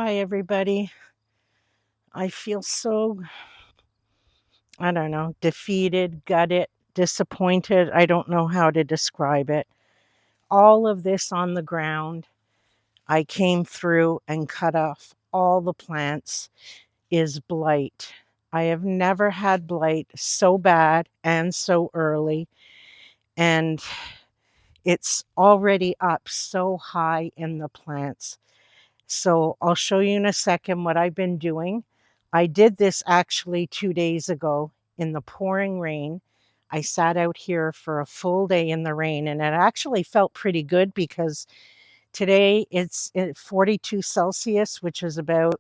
Hi, everybody. I feel so, I don't know, defeated, gutted, disappointed. I don't know how to describe it. All of this on the ground, I came through and cut off all the plants, is blight. I have never had blight so bad and so early, and it's already up so high in the plants. So I'll show you in a second what I've been doing. I did this actually 2 days ago in the pouring rain. I sat out here for a full day in the rain, and it actually felt pretty good because today it's at 42 Celsius, which is about,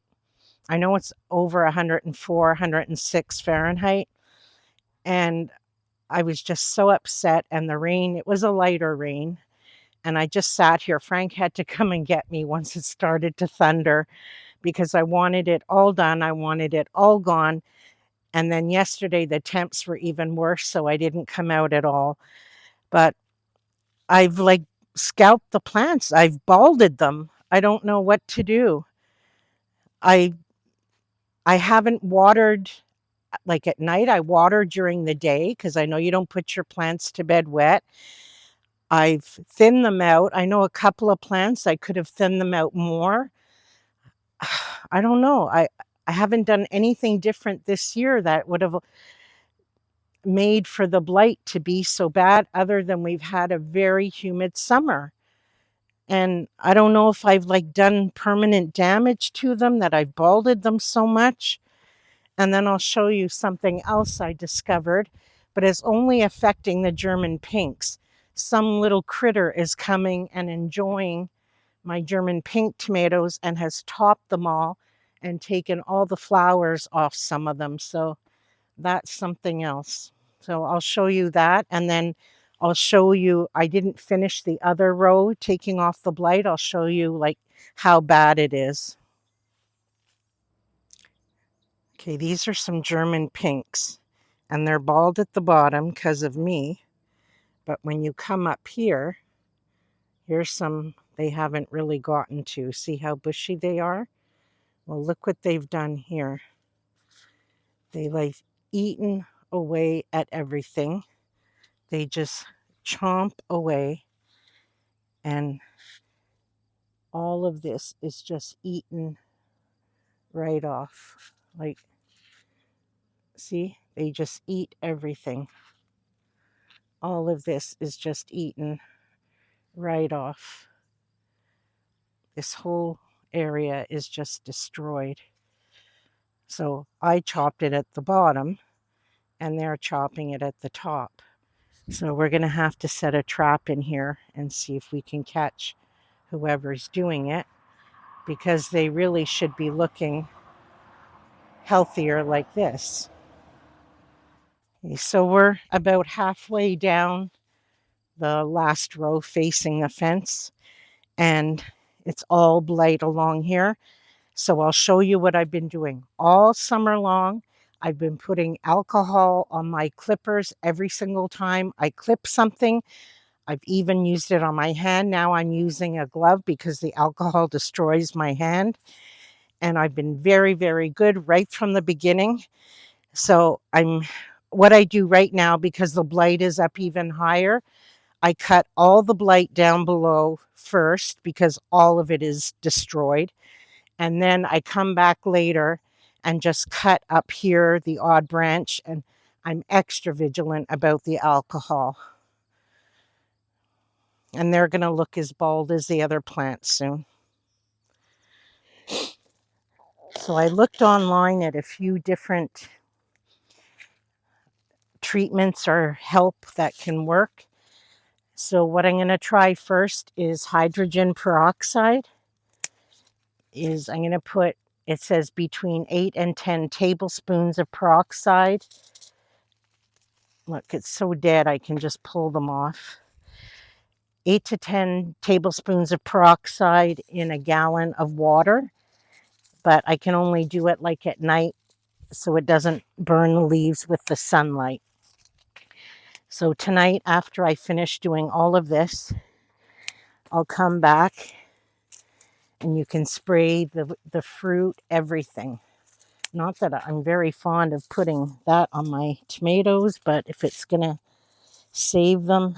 I know it's over 104, 106 Fahrenheit. And I was just so upset. And the rain, it was a lighter rain. And I just sat here. Frank had to come and get me once it started to thunder, because I wanted it all done. I wanted it all gone. And then yesterday, the temps were even worse, so I didn't come out at all. But I've like scalped the plants, I've balded them. I don't know what to do. I I haven't watered like at night. I water during the day because I know you don't put your plants to bed wet. I've thinned them out. I know a couple of plants I could have thinned them out more. I don't know. I haven't done anything different this year that would have made for the blight to be so bad, other than we've had a very humid summer. And I don't know if I've like done permanent damage to them, that I've balded them so much. And then I'll show you something else I discovered, but it's only affecting the German pinks. Some little critter is coming and enjoying my German pink tomatoes and has topped them all and taken all the flowers off some of them. So that's something else. So I'll show you that. And then I'll show you, I didn't finish the other row taking off the blight. I'll show you like how bad it is. Okay, these are some German pinks, and they're bald at the bottom because of me. But when you come up here, here's some they haven't really gotten to. See how bushy they are? Well, look what they've done here. They like eaten away at everything. They just chomp away, and all of this is just eaten right off. Like, see, they just eat everything. All of this is just eaten right off. This whole area is just destroyed. So I chopped it at the bottom, and they're chopping it at the top. So we're going to have to set a trap in here and see if we can catch whoever's doing it, because they really should be looking healthier like this. Okay, so we're about halfway down the last row facing the fence, and it's all blight along here. So I'll show you what I've been doing all summer long. I've been putting alcohol on my clippers every single time I clip something. I've even used it on my hand. Now I'm using a glove because the alcohol destroys my hand. And I've been very, very good right from the beginning. So what I do right now, because the blight is up even higher, I cut all the blight down below first because all of it is destroyed. And then I come back later and just cut up here the odd branch, and I'm extra vigilant about the alcohol. And they're going to look as bald as the other plants soon. So I looked online at a few different treatments or help that can work. So what I'm going to try first is hydrogen peroxide. I'm going to put, it says between 8 and 10 tablespoons of peroxide. Look, it's so dead I can just pull them off. 8 to 10 tablespoons of peroxide in a gallon of water, but I can only do it like at night so it doesn't burn the leaves with the sunlight. So tonight, after I finish doing all of this, I'll come back and you can spray the fruit, everything. Not that I'm very fond of putting that on my tomatoes, but if it's going to save them.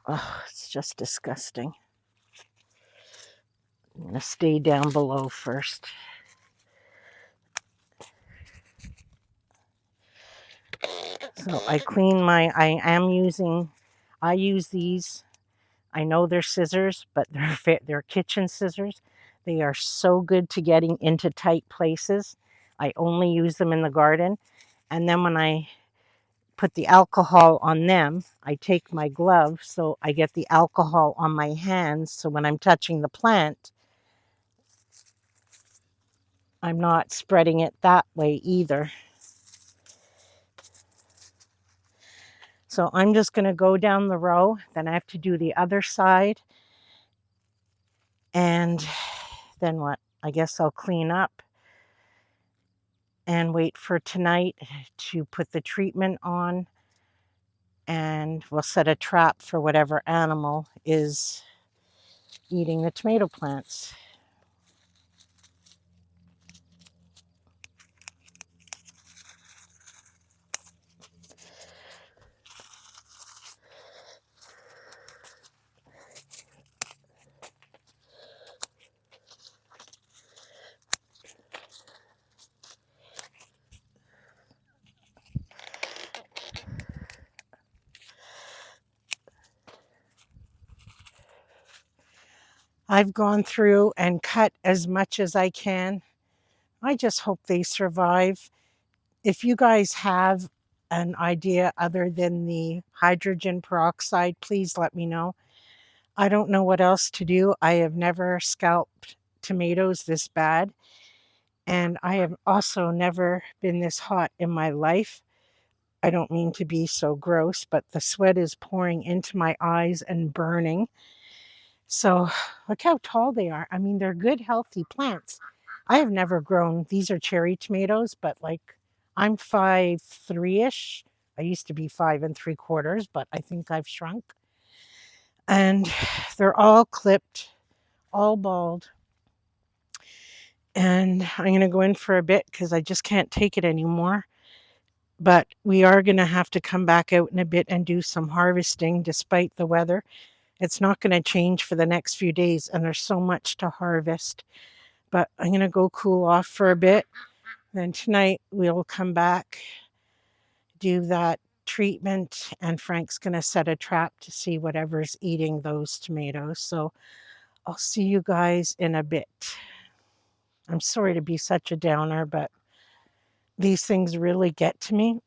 Oh, it's just disgusting. I'm going to stay down below first. So I use these. I know they're scissors, but they're kitchen scissors. They are so good to getting into tight places. I only use them in the garden. And then when I put the alcohol on them, I take my glove so I get the alcohol on my hands. So when I'm touching the plant, I'm not spreading it that way either. So I'm just going to go down the row. Then I have to do the other side. And then what? I guess I'll clean up and wait for tonight to put the treatment on. And we'll set a trap for whatever animal is eating the tomato plants. I've gone through and cut as much as I can. I just hope they survive. If you guys have an idea other than the hydrogen peroxide, please let me know. I don't know what else to do. I have never scalped tomatoes this bad, and I have also never been this hot in my life. I don't mean to be so gross, but the sweat is pouring into my eyes and burning. So look how tall they are. I mean, they're good, healthy plants. I have never grown, these are cherry tomatoes, but like I'm 5'3"-ish. I used to be 5 3/4, but I think I've shrunk. And they're all clipped, all bald. And I'm going to go in for a bit because I just can't take it anymore. But we are going to have to come back out in a bit and do some harvesting despite the weather. It's not going to change for the next few days, and there's so much to harvest. But I'm going to go cool off for a bit. Then tonight we'll come back, do that treatment, and Frank's going to set a trap to see whatever's eating those tomatoes. So I'll see you guys in a bit. I'm sorry to be such a downer, but these things really get to me.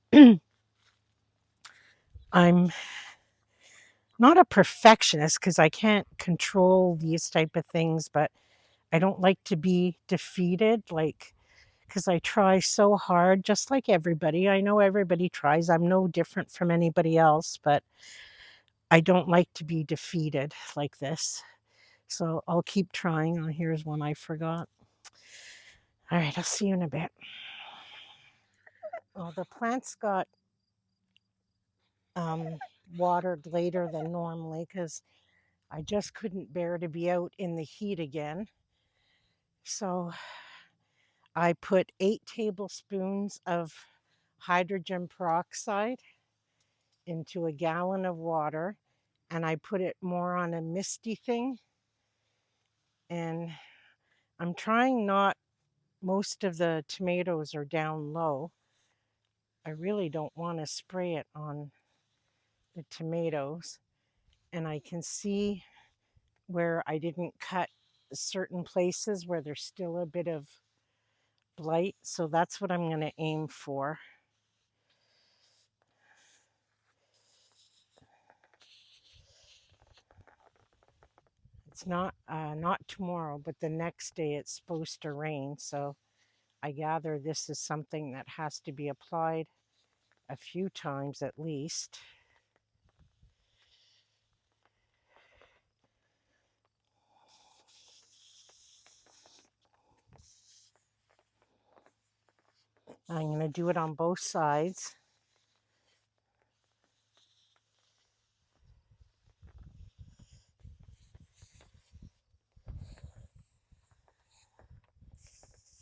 I'm not a perfectionist because I can't control these type of things, but I don't like to be defeated, because I try so hard, just like everybody. I know everybody tries. I'm no different from anybody else, but I don't like to be defeated like this. So I'll keep trying. Oh, here's one I forgot. All right, I'll see you in a bit. Well, the plants got watered later than normally because I just couldn't bear to be out in the heat again. So I put 8 tablespoons of hydrogen peroxide into a gallon of water, and I put it more on a misty thing. And I'm trying not, most of the tomatoes are down low. I really don't want to spray it on the tomatoes. And I can see where I didn't cut certain places where there's still a bit of blight. So that's what I'm going to aim for. It's not tomorrow, but the next day it's supposed to rain. So I gather this is something that has to be applied a few times at least. I'm going to do it on both sides.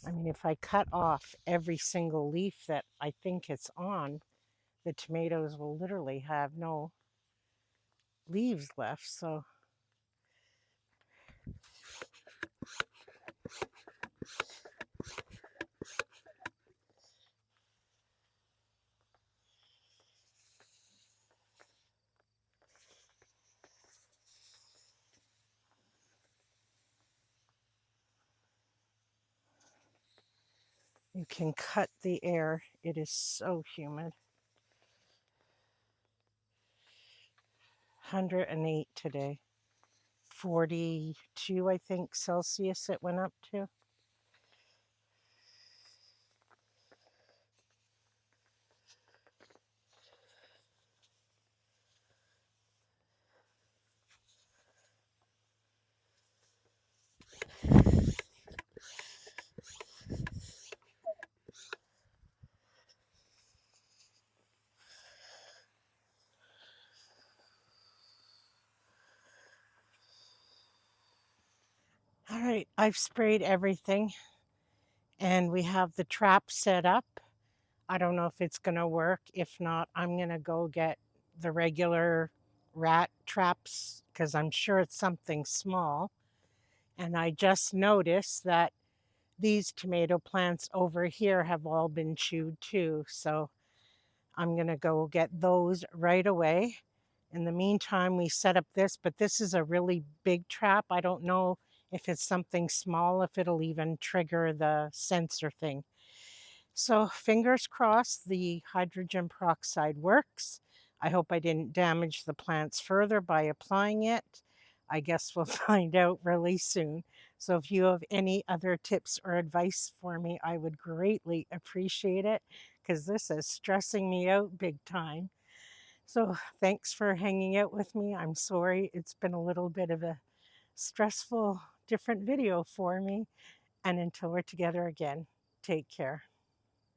I mean, if I cut off every single leaf that I think it's on, the tomatoes will literally have no leaves left. So you can cut the air. It is so humid. 108 today. 42, I think, Celsius it went up to. All right, I've sprayed everything and we have the trap set up. I don't know if it's going to work. If not, I'm going to go get the regular rat traps because I'm sure it's something small. And I just noticed that these tomato plants over here have all been chewed too. So I'm going to go get those right away. In the meantime, we set up this, but this is a really big trap. I don't know if it's something small, if it'll even trigger the sensor thing. So fingers crossed the hydrogen peroxide works. I hope I didn't damage the plants further by applying it. I guess we'll find out really soon. So if you have any other tips or advice for me, I would greatly appreciate it because this is stressing me out big time. So thanks for hanging out with me. I'm sorry it's been a little bit of a stressful, different video for me. And until we're together again, take care.